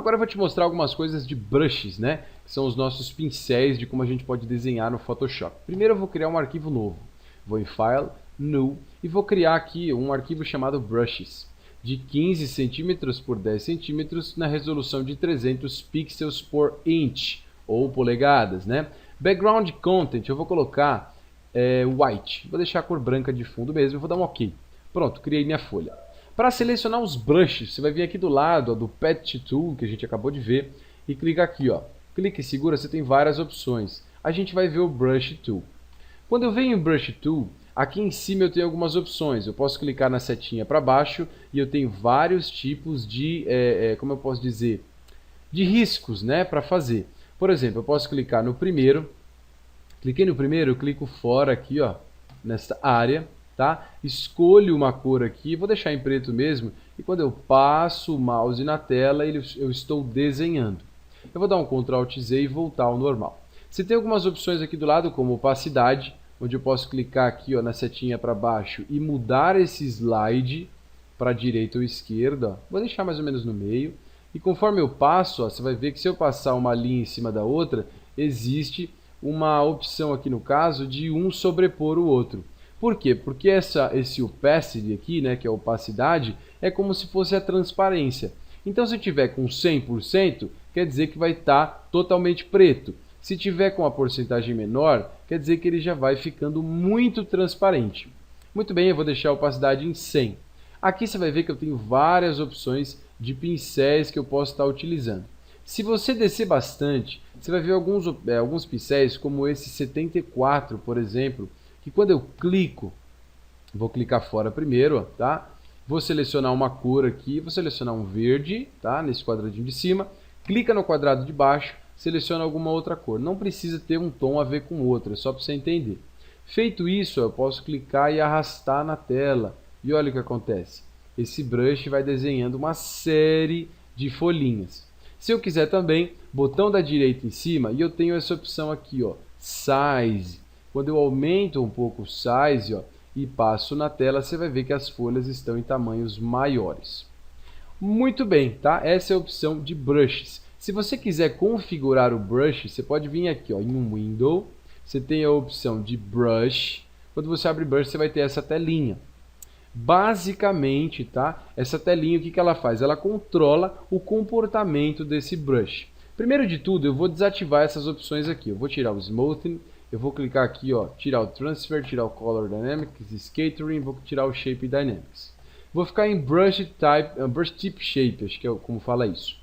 Agora eu vou te mostrar algumas coisas de brushes, né? Que são os nossos pincéis de como a gente pode desenhar no Photoshop. Primeiro eu vou criar um arquivo novo. Vou em File, New e vou criar aqui um arquivo chamado Brushes, de 15 centímetros por 10 centímetros na resolução de 300 pixels por inch, ou polegadas, né? Background Content, eu vou colocar white. Vou deixar a cor branca de fundo mesmo, vou dar um OK. Pronto, criei minha folha. Para selecionar os brushes, você vai vir aqui do lado ó, do Patch Tool, que a gente acabou de ver, e clica aqui, ó. Clica e segura, você tem várias opções. A gente vai ver o Brush Tool. Quando eu venho em Brush Tool, aqui em cima eu tenho algumas opções. Eu posso clicar na setinha para baixo e eu tenho vários tipos de, como eu posso dizer, de riscos, né, para fazer. Por exemplo, eu posso clicar no primeiro. Cliquei no primeiro, eu clico fora aqui, ó, nesta área. Tá? Escolho uma cor aqui, vou deixar em preto mesmo, e quando eu passo o mouse na tela, eu estou desenhando. Eu vou dar um Ctrl Alt Z e voltar ao normal. Você tem algumas opções aqui do lado, como opacidade, onde eu posso clicar aqui ó, na setinha para baixo e mudar esse slide para a direita ou esquerda. Ó. Vou deixar mais ou menos no meio. E conforme eu passo, ó, você vai ver que se eu passar uma linha em cima da outra, existe uma opção aqui no caso de um sobrepor o outro. Por quê? Porque esse opacity aqui, né, que é a opacidade, é como se fosse a transparência. Então se tiver com 100%, quer dizer que vai estar totalmente preto. Se tiver com a porcentagem menor, quer dizer que ele já vai ficando muito transparente. Muito bem, eu vou deixar a opacidade em 100. Aqui você vai ver que eu tenho várias opções de pincéis que eu posso estar utilizando. Se você descer bastante, você vai ver alguns pincéis como esse 74, por exemplo, que quando eu clico, vou clicar fora primeiro, tá? Vou selecionar uma cor aqui, vou selecionar um verde, tá? Nesse quadradinho de cima, clica no quadrado de baixo, seleciona alguma outra cor. Não precisa ter um tom a ver com o outro, é só para você entender. Feito isso, eu posso clicar e arrastar na tela. E olha o que acontece. Esse brush vai desenhando uma série de folhinhas. Se eu quiser também, botão da direita em cima, e eu tenho essa opção aqui, ó, Size. Quando eu aumento um pouco o size ó, e passo na tela, você vai ver que as folhas estão em tamanhos maiores. Muito bem, tá? Essa é a opção de brushes. Se você quiser configurar o brush, você pode vir aqui ó, em um window, você tem a opção de brush. Quando você abre brush, você vai ter essa telinha. Basicamente, tá? Essa telinha, o que ela faz? Ela controla o comportamento desse brush. Primeiro de tudo, eu vou desativar essas opções aqui. Eu vou tirar o Smoothing. Eu vou clicar aqui, ó, tirar o Transfer, tirar o Color Dynamics, Scattering, vou tirar o Shape Dynamics. Vou ficar em Brush Tip Shape, acho que é como fala isso.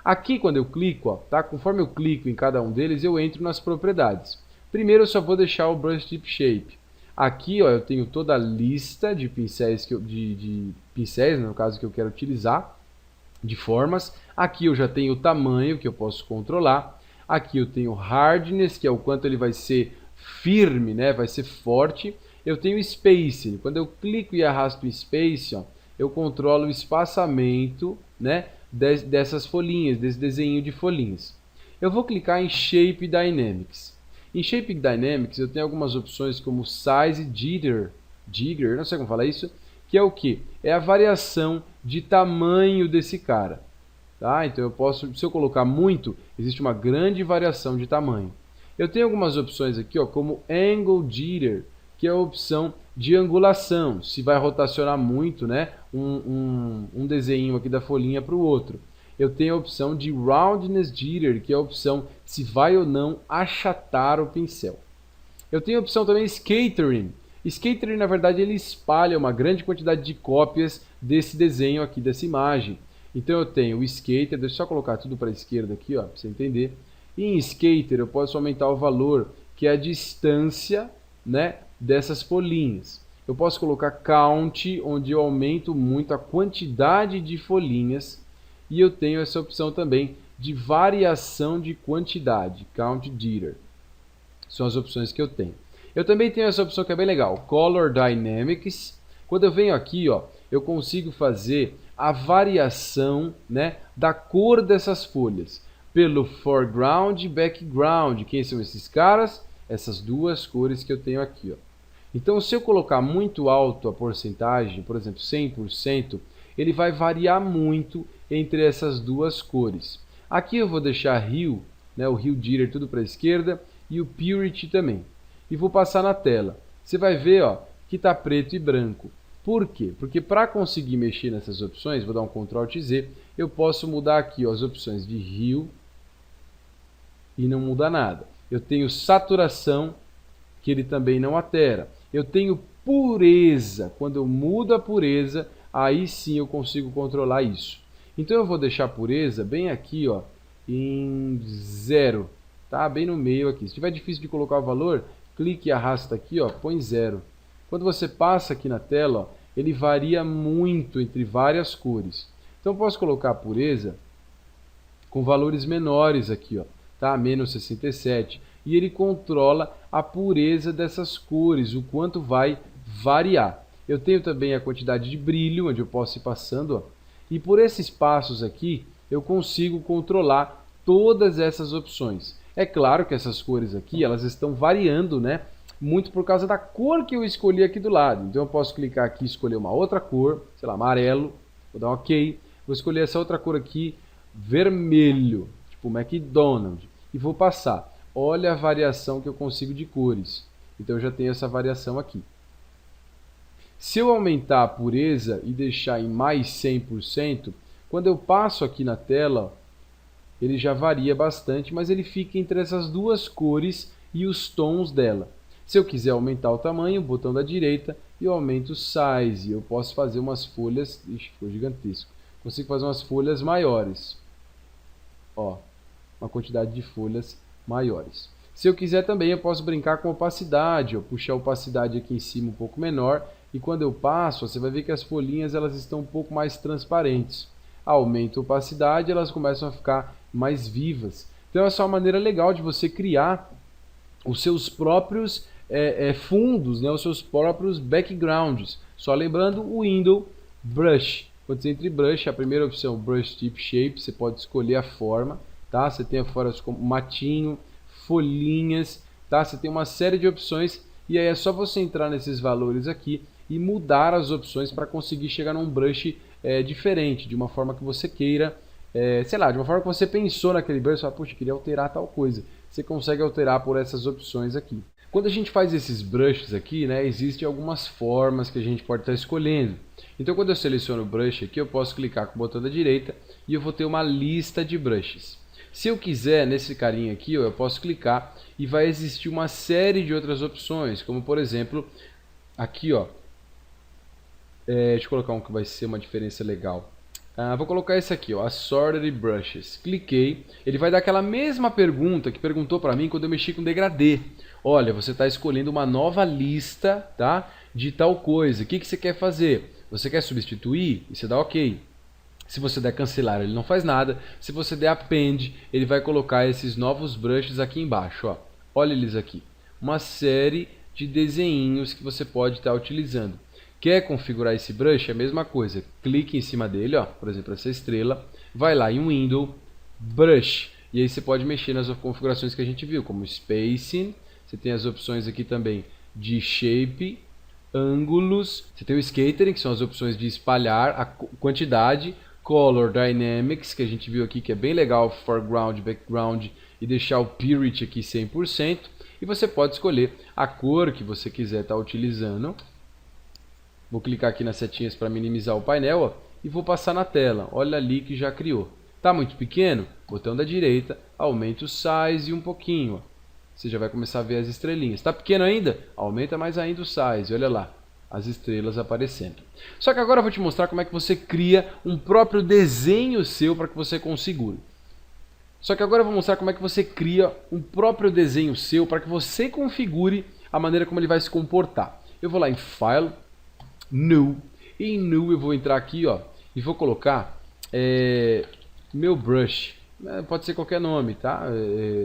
Aqui, quando eu clico, ó, tá? Conforme eu clico em cada um deles, eu entro nas propriedades. Primeiro, eu só vou deixar o Brush Tip Shape. Aqui, ó, eu tenho toda a lista de pincéis, de pincéis, no caso, que eu quero utilizar, de formas. Aqui eu já tenho o tamanho, que eu posso controlar. Aqui eu tenho hardness, que é o quanto ele vai ser firme, né? Vai ser forte. Eu tenho spacing. Quando eu clico e arrasto o space, ó, eu controlo o espaçamento, né, dessas folhinhas, desse desenho de folhinhas. Eu vou clicar em Shape Dynamics. Em Shape Dynamics eu tenho algumas opções como Size Jigger, não sei como falar isso, que é o que? É a variação de tamanho desse cara. Tá? Então eu posso, se eu colocar muito, existe uma grande variação de tamanho. Eu tenho algumas opções aqui, ó, como Angle Jitter, que é a opção de angulação, se vai rotacionar muito, né, um desenho aqui da folhinha para o outro. Eu tenho a opção de Roundness Jitter, que é a opção se vai ou não achatar o pincel. Eu tenho a opção também Scattering. Scattering, na verdade, ele espalha uma grande quantidade de cópias desse desenho aqui, dessa imagem. Então eu tenho o Scatter, deixa eu só colocar tudo para a esquerda aqui, ó, para você entender. E em Scatter eu posso aumentar o valor, que é a distância, né, dessas folhinhas. Eu posso colocar Count, onde eu aumento muito a quantidade de folhinhas. E eu tenho essa opção também de variação de quantidade, Count Jitter. São as opções que eu tenho. Eu também tenho essa opção que é bem legal, Color Dynamics. Quando eu venho aqui, ó, eu consigo fazer a variação, né, da cor dessas folhas pelo foreground e background. Quem são esses caras? Essas duas cores que eu tenho aqui, ó. Então, se eu colocar muito alto a porcentagem, por exemplo, 100%, ele vai variar muito entre essas duas cores. Aqui eu vou deixar Hue, né, o Hue Jitter tudo para a esquerda e o Purity também. E vou passar na tela. Você vai ver, ó, que está preto e branco. Por quê? Porque para conseguir mexer nessas opções, vou dar um Ctrl Alt Z, eu posso mudar aqui, ó, as opções de Hue e não muda nada. Eu tenho saturação, que ele também não altera. Eu tenho pureza. Quando eu mudo a pureza, aí sim eu consigo controlar isso. Então eu vou deixar a pureza bem aqui, ó, em 0, tá? Bem no meio aqui. Se estiver difícil de colocar o valor, clique e arrasta aqui, ó, põe 0. Quando você passa aqui na tela, ó, ele varia muito entre várias cores. Então eu posso colocar a pureza com valores menores aqui, ó, tá? Menos 67. E ele controla a pureza dessas cores, o quanto vai variar. Eu tenho também a quantidade de brilho, onde eu posso ir passando, ó, e por esses passos aqui eu consigo controlar todas essas opções. É claro que essas cores aqui elas estão variando, né? Muito por causa da cor que eu escolhi aqui do lado. Então eu posso clicar aqui e escolher uma outra cor, sei lá, amarelo, vou dar um OK. Vou escolher essa outra cor aqui, vermelho, tipo McDonald's, e vou passar. Olha a variação que eu consigo de cores. Então eu já tenho essa variação aqui. Se eu aumentar a pureza e deixar em mais 100%, quando eu passo aqui na tela, ele já varia bastante, mas ele fica entre essas duas cores e os tons dela. Se eu quiser aumentar o tamanho, botão da direita, e eu aumento o size. Eu posso fazer umas folhas... Ixi, ficou gigantesco. Consigo fazer umas folhas maiores. Ó, uma quantidade de folhas maiores. Se eu quiser também, eu posso brincar com opacidade. Puxar a opacidade aqui em cima um pouco menor. E quando eu passo, você vai ver que as folhinhas elas estão um pouco mais transparentes. Aumento a opacidade, elas começam a ficar mais vivas. Então essa é uma maneira legal de você criar os seus próprios fundos, né? Os seus próprios backgrounds. Só lembrando o Window Brush. Quando você entra em Brush, a primeira opção, Brush Tip Shape, você pode escolher a forma. Tá? Você tem formas como matinho, folhinhas, tá? Você tem uma série de opções e aí é só você entrar nesses valores aqui e mudar as opções para conseguir chegar num brush diferente, de uma forma que você queira, sei lá, de uma forma que você pensou naquele brush, fala, puxa, queria alterar tal coisa. Você consegue alterar por essas opções aqui. Quando a gente faz esses brushes aqui, né, existem algumas formas que a gente pode estar escolhendo. Então quando eu seleciono o brush aqui, eu posso clicar com o botão da direita e eu vou ter uma lista de brushes. Se eu quiser, nesse carinha aqui, eu posso clicar e vai existir uma série de outras opções, como por exemplo, aqui, ó, deixa eu colocar um que vai ser uma diferença legal. Vou colocar esse aqui, ó, Assorted Brushes. Cliquei, ele vai dar aquela mesma pergunta que perguntou para mim quando eu mexi com degradê. Olha, você está escolhendo uma nova lista, tá, de tal coisa. O que você quer fazer? Você quer substituir? E você dá OK. Se você der cancelar, ele não faz nada. Se você der append, ele vai colocar esses novos brushes aqui embaixo. Ó. Olha eles aqui. Uma série de desenhinhos que você pode estar utilizando. Quer configurar esse brush? É a mesma coisa. Clique em cima dele, ó, por exemplo, essa estrela. Vai lá em Window, Brush. E aí você pode mexer nas configurações que a gente viu, como Spacing. Você tem as opções aqui também de Shape, ângulos. Você tem o Scattering, que são as opções de espalhar a quantidade. Color Dynamics, que a gente viu aqui, que é bem legal, Foreground, Background, e deixar o Purity aqui 100%. E você pode escolher a cor que você quiser estar utilizando. Vou clicar aqui nas setinhas para minimizar o painel, ó, e vou passar na tela. Olha ali que já criou. Está muito pequeno? Botão da direita, aumenta o size um pouquinho. Ó. Você já vai começar a ver as estrelinhas. Está pequeno ainda? Aumenta mais ainda o size. Olha lá. As estrelas aparecendo. Só que agora eu vou te mostrar como é que você cria um próprio desenho seu para que você configure. Só que agora eu vou mostrar como é que você cria um próprio desenho seu para que você configure a maneira como ele vai se comportar. Eu vou lá em File, New, e em New eu vou entrar aqui, ó, e vou colocar meu brush. Pode ser qualquer nome, tá?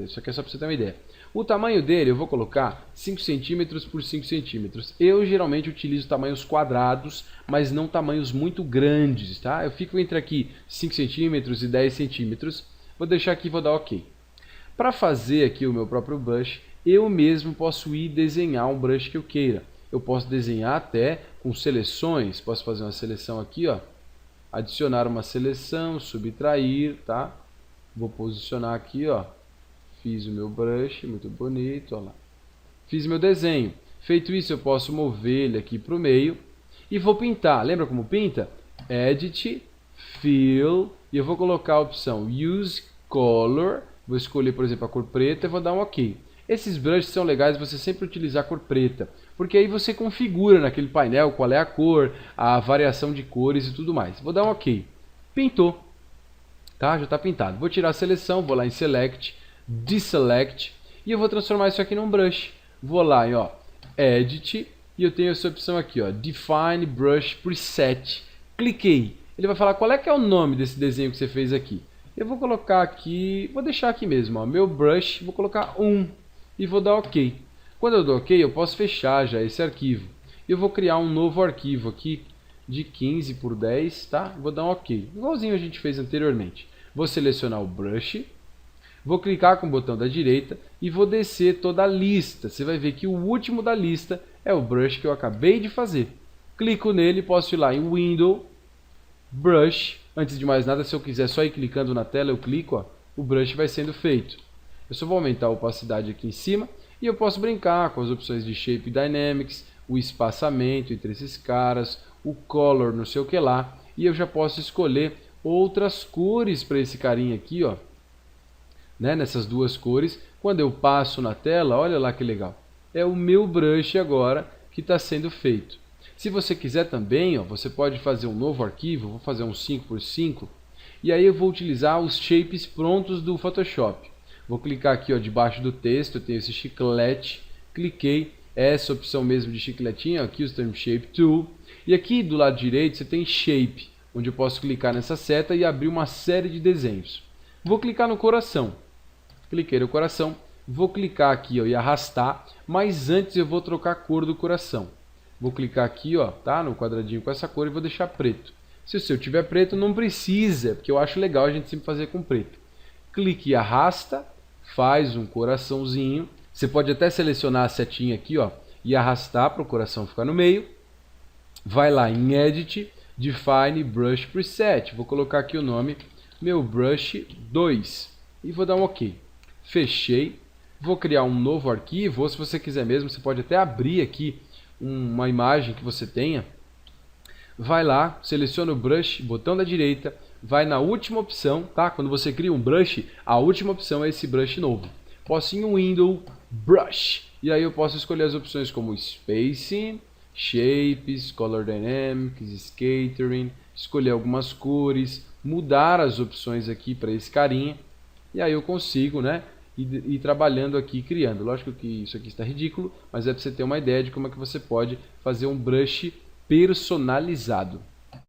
Isso aqui é só para você ter uma ideia. O tamanho dele eu vou colocar 5 cm por 5 cm. Eu geralmente utilizo tamanhos quadrados, mas não tamanhos muito grandes, tá? Eu fico entre aqui 5 cm e 10 cm. Vou deixar aqui e vou dar OK. Para fazer aqui o meu próprio brush, eu mesmo posso ir desenhar um brush que eu queira. Eu posso desenhar até com seleções. Posso fazer uma seleção aqui, ó. adicionar uma seleção, subtrair, tá? Vou posicionar aqui, ó. Fiz o meu brush, muito bonito, ó lá. Fiz meu desenho. Feito isso, eu posso mover ele aqui para o meio e vou pintar. Lembra como pinta? Edit, Fill, e eu vou colocar a opção Use Color. Vou escolher, por exemplo, a cor preta e vou dar um OK. Esses brushes são legais você sempre utilizar a cor preta, porque aí você configura naquele painel qual é a cor, a variação de cores e tudo mais. Vou dar um OK. Pintou. Tá? Já está pintado. Vou tirar a seleção, vou lá em Select, Deselect, e eu vou transformar isso aqui num brush. Vou lá em ó, Edit, e eu tenho essa opção aqui, ó, Define Brush Preset. Cliquei. Ele vai falar qual é que é o nome desse desenho que você fez aqui. Eu vou colocar aqui, vou deixar aqui mesmo, ó, meu brush, vou colocar 1 e vou dar OK. Quando eu dou OK, eu posso fechar já esse arquivo. Eu vou criar um novo arquivo aqui de 15 por 10, tá? Vou dar um OK, igualzinho a gente fez anteriormente. Vou selecionar o brush, vou clicar com o botão da direita e vou descer toda a lista. Você vai ver que o último da lista é o brush que eu acabei de fazer. Clico nele, posso ir lá em Window, Brush. Antes de mais nada, se eu quiser só ir clicando na tela, eu clico, ó, o brush vai sendo feito. Eu só vou aumentar a opacidade aqui em cima e eu posso brincar com as opções de Shape Dynamics, o espaçamento entre esses caras, o Color, não sei o que lá. E eu já posso escolher outras cores para esse carinha aqui, ó. Né, nessas duas cores, quando eu passo na tela, olha lá que legal, é o meu brush agora que está sendo feito. Se você quiser também, ó, você pode fazer um novo arquivo, vou fazer um 5x5, e aí eu vou utilizar os shapes prontos do Photoshop. Vou clicar aqui, ó, debaixo do texto, eu tenho esse chiclete, cliquei, essa opção mesmo de chicletinho, aqui o Custom Shape Tool, e aqui do lado direito você tem Shape, onde eu posso clicar nessa seta e abrir uma série de desenhos. Vou clicar no coração. Cliquei no coração, vou clicar aqui, ó, e arrastar, mas antes eu vou trocar a cor do coração. Vou clicar aqui, ó, tá, no quadradinho com essa cor e vou deixar preto. Se o seu tiver preto, não precisa, porque eu acho legal a gente sempre fazer com preto. Clique e arrasta, faz um coraçãozinho. Você pode até selecionar a setinha aqui, ó, e arrastar para o coração ficar no meio. Vai lá em Edit, Define Brush Preset. Vou colocar aqui o nome, meu Brush 2, e vou dar um OK. Fechei, vou criar um novo arquivo, ou se você quiser mesmo, você pode até abrir aqui uma imagem que você tenha. Vai lá, seleciona o brush, botão da direita, vai na última opção, tá? Quando você cria um brush, a última opção é esse brush novo. Posso ir em Window, Brush, e aí eu posso escolher as opções como Spacing, Shapes, Color Dynamics, Scattering, escolher algumas cores, mudar as opções aqui para esse carinha, e aí eu consigo, né, ir trabalhando aqui, criando. Lógico que isso aqui está ridículo, mas é para você ter uma ideia de como é que você pode fazer um brush personalizado.